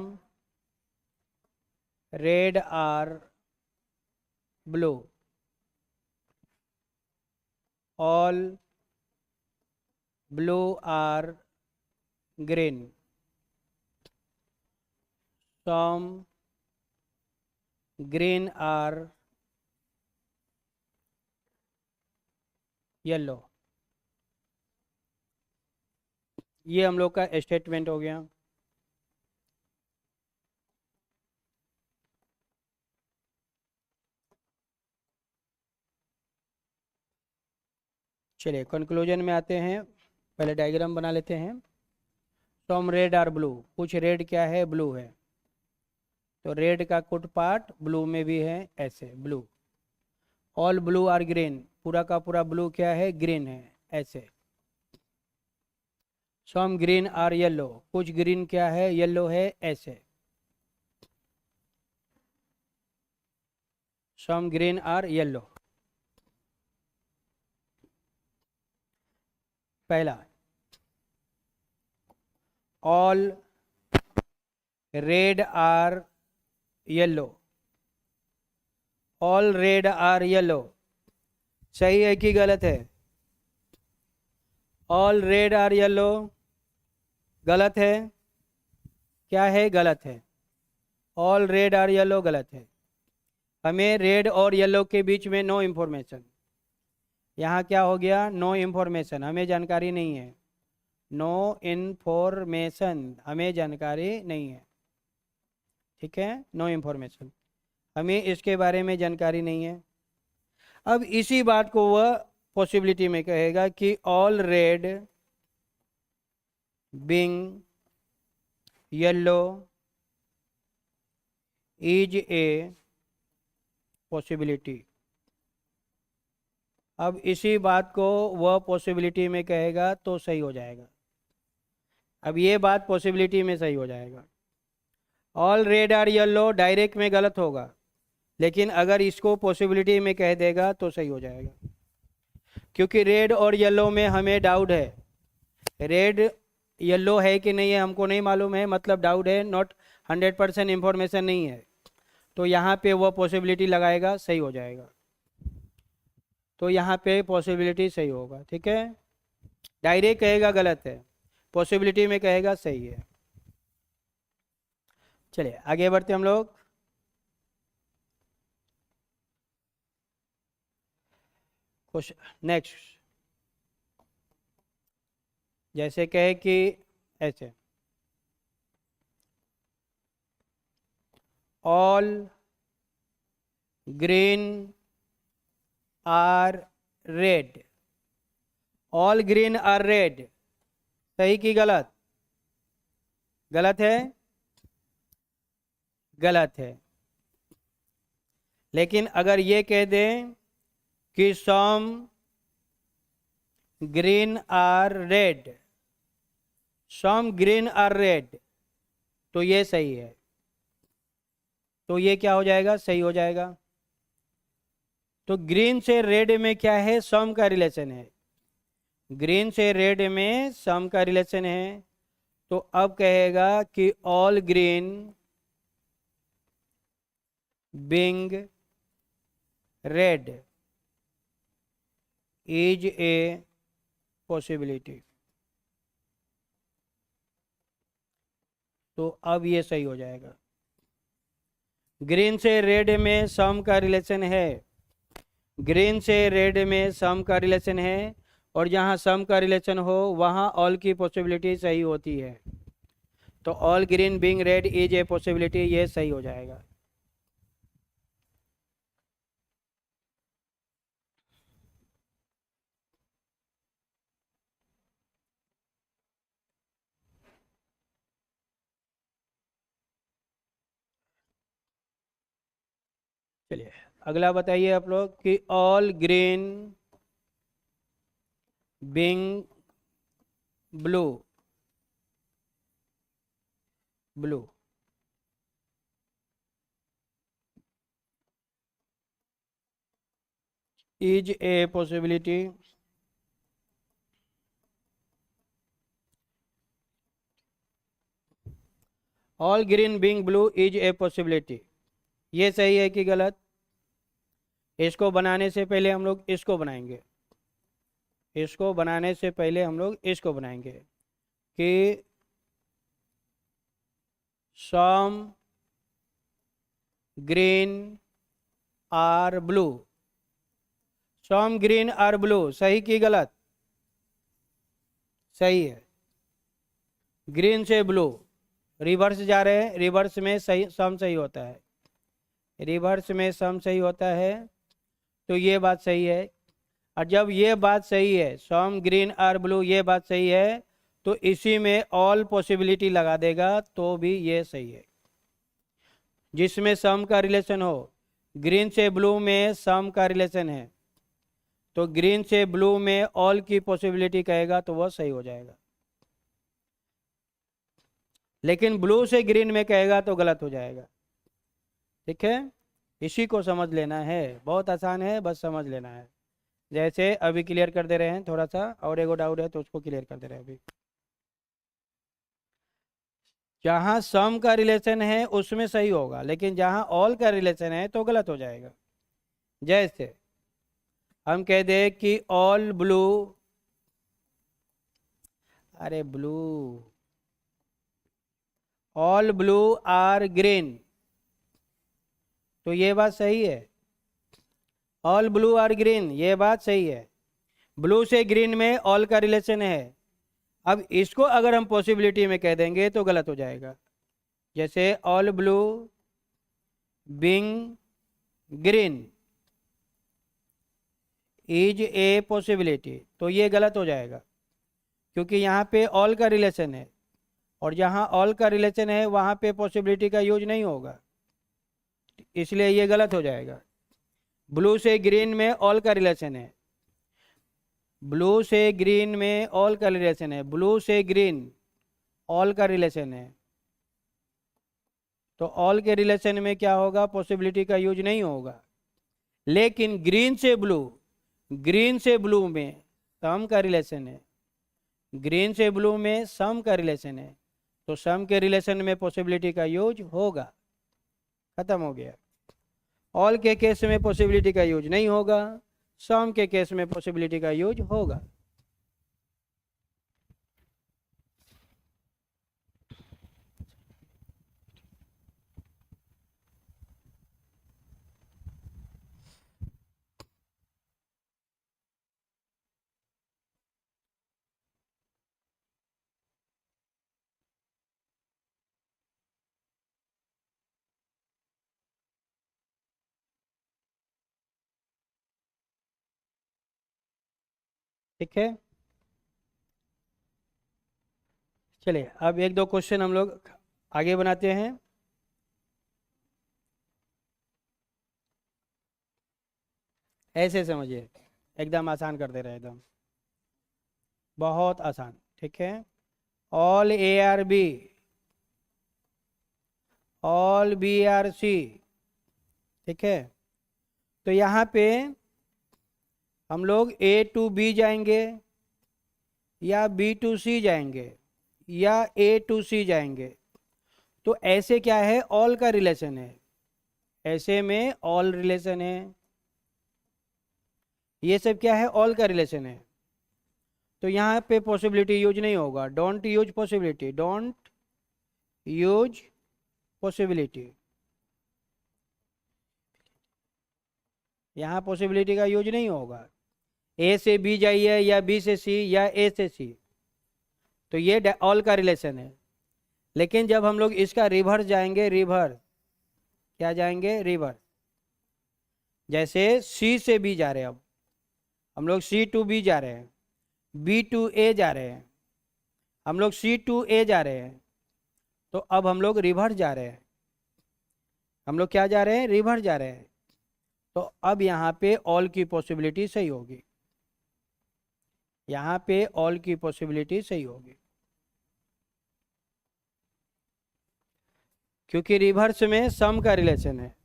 red are blue, all blue are green, some green are yellow. ये हम लोग का स्टेटमेंट हो गया। चलिए कंक्लूजन में आते हैं, पहले डायग्राम बना लेते हैं। सम रेड आर ब्लू, कुछ रेड क्या है? ब्लू है, तो रेड का कुछ पार्ट ब्लू में भी है, ऐसे blue. All blue are green, पूरा का पूरा ब्लू क्या है? ग्रीन है, ऐसे। सम ग्रीन आर येलो, कुछ ग्रीन क्या है? येलो है, ऐसे। Some green are yellow. पहला, all red are yellow, all red are yellow, सही है कि गलत है? ऑल रेड आर येलो गलत है। क्या है? गलत है। ऑल रेड आर येलो गलत है। हमें रेड और येलो के बीच में नो इंफॉर्मेशन, यहाँ क्या हो गया? नो इंफॉर्मेशन, हमें जानकारी नहीं है। नो इंफॉर्मेशन, हमें जानकारी नहीं है, ठीक है, नो इंफॉर्मेशन, हमें इसके बारे में जानकारी नहीं है। अब इसी बात को वह पॉसिबिलिटी में कहेगा कि all red being yellow is a possibility. अब इसी बात को वह पॉसिबिलिटी में कहेगा तो सही हो जाएगा। अब ये बात पॉसिबिलिटी में सही हो जाएगा। All red are yellow direct में गलत होगा, लेकिन अगर इसको पॉसिबिलिटी में कह देगा तो सही हो जाएगा, क्योंकि रेड और येलो में हमें डाउट है। रेड येलो है कि नहीं है हमको नहीं मालूम है, मतलब डाउट है, नॉट 100% इंफॉर्मेशन नहीं है। तो यहाँ पे वो पॉसिबिलिटी लगाएगा, सही हो जाएगा। तो यहाँ पे पॉसिबिलिटी सही होगा, ठीक है। डायरेक्ट कहेगा गलत है, पॉसिबिलिटी में कहेगा सही है। चलिए आगे बढ़ते हम लोग। नेक्स्ट, जैसे कहे कि ऐसे all green are red. All green are red, सही कि गलत? गलत है, गलत है। लेकिन अगर ये कह दें कि some green are red, some green are red, तो ये सही है। तो ये क्या हो जाएगा? सही हो जाएगा। तो ग्रीन से रेड में क्या है? सम का रिलेशन है। ग्रीन से रेड में सम का रिलेशन है। तो अब कहेगा कि all green being red is a possibility. तो अब ये सही हो जाएगा। ग्रीन से रेड में सम का रिलेशन है, ग्रीन से रेड में सम का रिलेशन है, और जहाँ सम का रिलेशन हो वहाँ ऑल की पॉसिबिलिटी सही होती है। तो all green being red is a possibility, ये सही हो जाएगा। चलिए अगला बताइए आप लोग कि all green being blue, blue is a possibility. All green being blue is a possibility, ये सही है कि गलत? इसको बनाने से पहले हम लोग इसको बनाएंगे, इसको बनाने से पहले हम लोग इसको बनाएंगे कि some green are blue, some green are blue, सही कि गलत? सही है। ग्रीन से ब्लू रिवर्स जा रहे हैं, रिवर्स में सही सम सही होता है, रिवर्स में सम सही होता है। तो ये बात सही है। और जब ये बात सही है, सम ग्रीन आर ब्लू, ये बात सही है, तो इसी में ऑल पॉसिबिलिटी लगा देगा तो भी ये सही है। जिसमें सम का रिलेशन हो, ग्रीन से ब्लू में सम का रिलेशन है, तो ग्रीन से ब्लू में ऑल की पॉसिबिलिटी कहेगा तो वह सही हो जाएगा। लेकिन ब्लू से ग्रीन में कहेगा तो गलत हो जाएगा। ठीक है, इसी को समझ लेना है, बहुत आसान है, बस समझ लेना है। जैसे अभी क्लियर कर दे रहे हैं, थोड़ा सा और एगो डाउट है तो उसको क्लियर कर दे रहे हैं अभी। जहाँ सम का रिलेशन है उसमें सही होगा, लेकिन जहाँ ऑल का रिलेशन है तो गलत हो जाएगा। जैसे हम कह दे कि ऑल ब्लू, अरे blue, all blue are green, तो ये बात सही है। ऑल ब्लू आर ग्रीन, ये बात सही है। ब्लू से ग्रीन में ऑल का रिलेशन है। अब इसको अगर हम पॉसिबिलिटी में कह देंगे तो गलत हो जाएगा। जैसे all blue being green is a possibility, तो ये गलत हो जाएगा क्योंकि यहाँ पे ऑल का रिलेशन है और जहाँ ऑल का रिलेशन है वहाँ पे पॉसिबिलिटी का यूज नहीं होगा, इसलिए ये गलत हो जाएगा। ब्लू से ग्रीन में ऑल का रिलेशन है, ब्लू से ग्रीन में ऑल का रिलेशन है, ब्लू से ग्रीन ऑल का रिलेशन है, तो ऑल के रिलेशन में क्या होगा, पॉसिबिलिटी का यूज नहीं होगा। लेकिन ग्रीन से ब्लू, ग्रीन से ब्लू में सम का रिलेशन है, ग्रीन से ब्लू में सम का रिलेशन है, तो सम के रिलेशन में पॉसिबिलिटी का यूज होगा। खत्म हो गया। ऑल के केस में पॉसिबिलिटी का यूज नहीं होगा, सम के केस में पॉसिबिलिटी का यूज होगा। ठीक है, चलिए अब एक दो क्वेश्चन हम लोग आगे बनाते हैं। ऐसे समझिए, एकदम आसान कर दे रहे हैं, एकदम बहुत आसान। ठीक है, all A are B, all B are C. ठीक है, तो यहाँ पे हम लोग ए टू बी जाएंगे या बी टू सी जाएंगे या ए टू सी जाएंगे, तो ऐसे क्या है, ऑल का रिलेशन है, ऐसे में ऑल रिलेशन है, ये सब क्या है, ऑल का रिलेशन है, तो यहाँ पे पॉसिबिलिटी यूज नहीं होगा। Don't use possibility, don't use possibility, यहाँ पॉसिबिलिटी का यूज नहीं होगा। ए से बी जाइए या बी से सी या ए से सी, तो ये ऑल का रिलेशन है। लेकिन जब हम लोग इसका रिवर्स जाएंगे, रिवर्स क्या जाएंगे, रिवर्स, जैसे सी से बी जा रहे हैं, अब हम लोग सी टू बी जा रहे हैं, बी टू ए जा रहे हैं, हम लोग सी टू ए जा रहे हैं, तो अब हम लोग रिवर्स जा रहे हैं, हम लोग क्या जा रहे हैं, रिवर्स जा रहे हैं, तो अब यहाँ पे ऑल की पॉसिबिलिटी सही होगी, यहाँ पे ऑल की पॉसिबिलिटी सही होगी, क्योंकि रिवर्स में सम का रिलेशन है,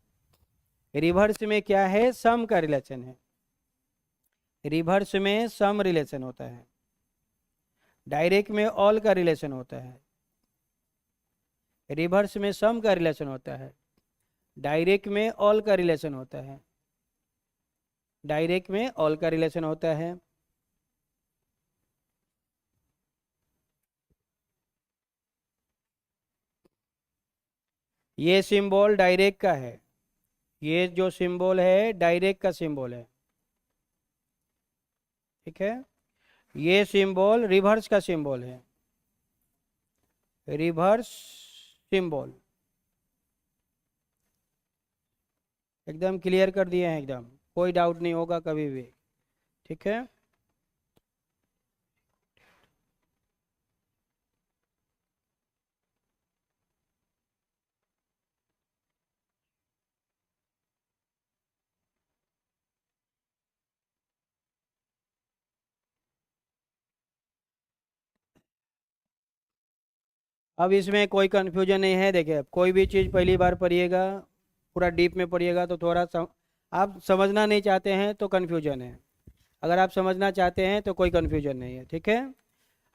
रिवर्स में क्या है, सम का रिलेशन है, रिवर्स में सम रिलेशन होता है, डायरेक्ट में ऑल का रिलेशन होता है, रिवर्स में सम का रिलेशन होता है, डायरेक्ट में ऑल का रिलेशन होता है, डायरेक्ट में ऑल का रिलेशन होता है। ये सिंबल डायरेक्ट का है, ये जो सिंबल है डायरेक्ट का सिंबल है। ठीक है, ये सिंबल रिवर्स का सिंबल है, रिवर्स सिंबल। एकदम क्लियर कर दिए हैं, एकदम कोई डाउट नहीं होगा कभी भी। ठीक है, अब इसमें कोई कंफ्यूजन नहीं है। देखिए, कोई भी चीज़ पहली बार पढ़िएगा, पूरा डीप में पढ़िएगा तो थोड़ा आप समझना नहीं चाहते हैं तो कंफ्यूजन है, अगर आप समझना चाहते हैं तो कोई कंफ्यूजन नहीं है। ठीक है,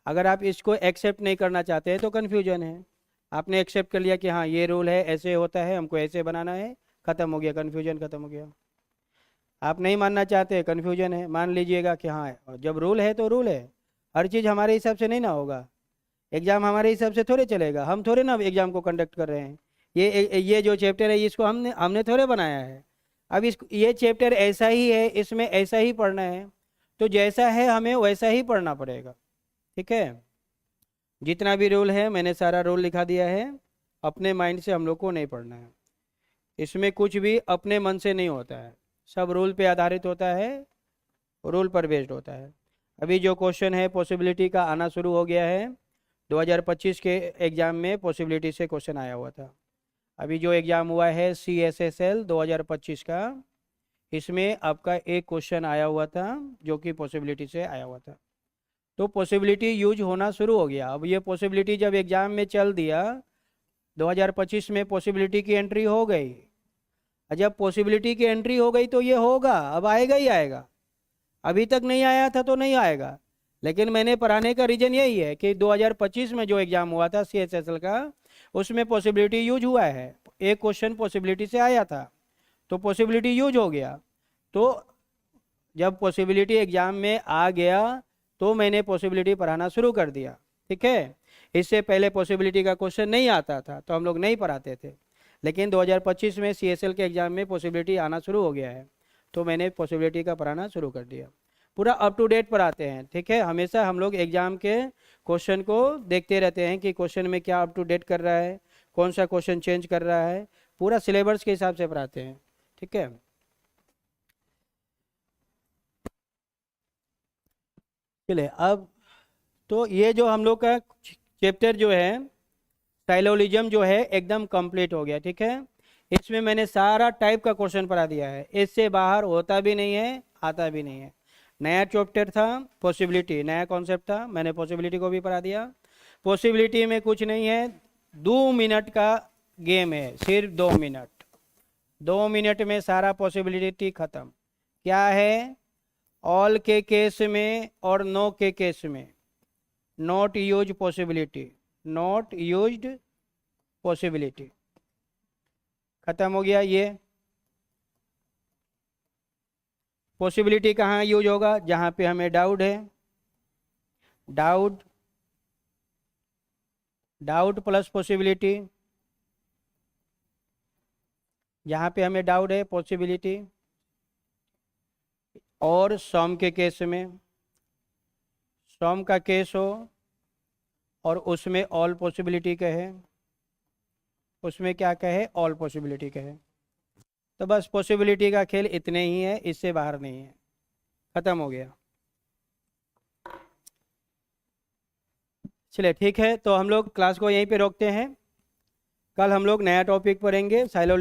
अगर आप इसको एक्सेप्ट नहीं करना चाहते हैं तो कंफ्यूजन है। आपने एक्सेप्ट कर लिया कि हाँ ये रूल है, ऐसे होता है, हमको ऐसे बनाना है, ख़त्म हो गया, कन्फ्यूजन ख़त्म हो गया। आप नहीं मानना चाहते, कन्फ्यूजन है, मान लीजिएगा कि हाँ जब रूल है तो रूल है, हर चीज़ हमारे हिसाब से नहीं ना होगा, एग्ज़ाम हमारे हिसाब से थोड़े चलेगा, हम थोड़े ना एग्ज़ाम को कंडक्ट कर रहे हैं। ये जो चैप्टर है इसको हमने हमने थोड़े बनाया है। अब इस ये चैप्टर ऐसा ही है, इसमें ऐसा ही पढ़ना है, तो जैसा है हमें वैसा ही पढ़ना पड़ेगा। ठीक है, जितना भी रूल है मैंने सारा रूल लिखा दिया है, अपने माइंड से हम लोग को नहीं पढ़ना है, इसमें कुछ भी अपने मन से नहीं होता है, सब रूल पे आधारित होता है, रूल पर बेस्ड होता है। अभी जो क्वेश्चन है पॉसिबिलिटी का आना शुरू हो गया है। 2025 के एग्जाम में पॉसिबिलिटी से क्वेश्चन आया हुआ था। अभी जो एग्जाम हुआ है CSSL 2025 का, इसमें आपका एक क्वेश्चन आया हुआ था जो कि पॉसिबिलिटी से आया हुआ था। तो पॉसिबिलिटी यूज होना शुरू हो गया। अब ये पॉसिबिलिटी जब एग्जाम में चल दिया, 2025 में पॉसिबिलिटी की एंट्री हो गई। जब पॉसिबिलिटी की एंट्री हो गई तो ये होगा, अब आएगा ही आएगा। अभी तक नहीं आया था तो नहीं आएगा। लेकिन मैंने पढ़ाने का रीजन यही है कि 2025 में जो एग्जाम हुआ था CSSL का, उसमें पॉसिबिलिटी यूज हुआ है। एक क्वेश्चन पॉसिबिलिटी से आया था तो पॉसिबिलिटी यूज हो गया। तो जब पॉसिबिलिटी एग्जाम में आ गया तो मैंने पॉसिबिलिटी पढ़ाना शुरू कर दिया। ठीक है, इससे पहले पॉसिबिलिटी का क्वेश्चन नहीं आता था तो हम लोग नहीं पढ़ाते थे। लेकिन 2025 में CSL के एग्जाम में पॉसिबिलिटी आना शुरू हो गया है तो मैंने पॉसिबिलिटी का पढ़ाना शुरू कर दिया। पूरा अप टू डेट पढ़ाते हैं। ठीक है, हमेशा हम लोग एग्जाम के क्वेश्चन को देखते रहते हैं कि क्वेश्चन में क्या अप टू डेट कर रहा है, कौन सा क्वेश्चन चेंज कर रहा है, पूरा सिलेबस के हिसाब से पढ़ाते हैं। ठीक है, चलिए अब तो ये जो हम लोग का चैप्टर जो है साइलोलिज्म जो है एकदम कंप्लीट हो गया। ठीक है, इसमें मैंने सारा टाइप का क्वेश्चन पढ़ा दिया है। इससे बाहर होता भी नहीं है, आता भी नहीं है। नया चैप्टर था पॉसिबिलिटी, नया कॉन्सेप्ट था, मैंने पॉसिबिलिटी को भी पढ़ा दिया। पॉसिबिलिटी में कुछ नहीं है, 2 मिनट का गेम है, सिर्फ 2 मिनट। 2 मिनट में सारा पॉसिबिलिटी खत्म। क्या है, ऑल के केस में और नो के केस में not use possibility, not used possibility, खत्म हो गया। ये पॉसिबिलिटी कहाँ यूज होगा, जहाँ पे हमें डाउट है, डाउट, डाउट प्लस पॉसिबिलिटी, जहाँ पे हमें डाउट है पॉसिबिलिटी। और सम के केस में, सम का केस हो और उसमें ऑल पॉसिबिलिटी कहे, उसमें क्या कहे, ऑल पॉसिबिलिटी कहे। तो बस पॉसिबिलिटी का खेल इतने ही है, इससे बाहर नहीं है, खत्म हो गया। चलिए ठीक है, तो हम लोग क्लास को यहीं पे रोकते हैं। कल हम लोग नया टॉपिक पढ़ेंगे साइलो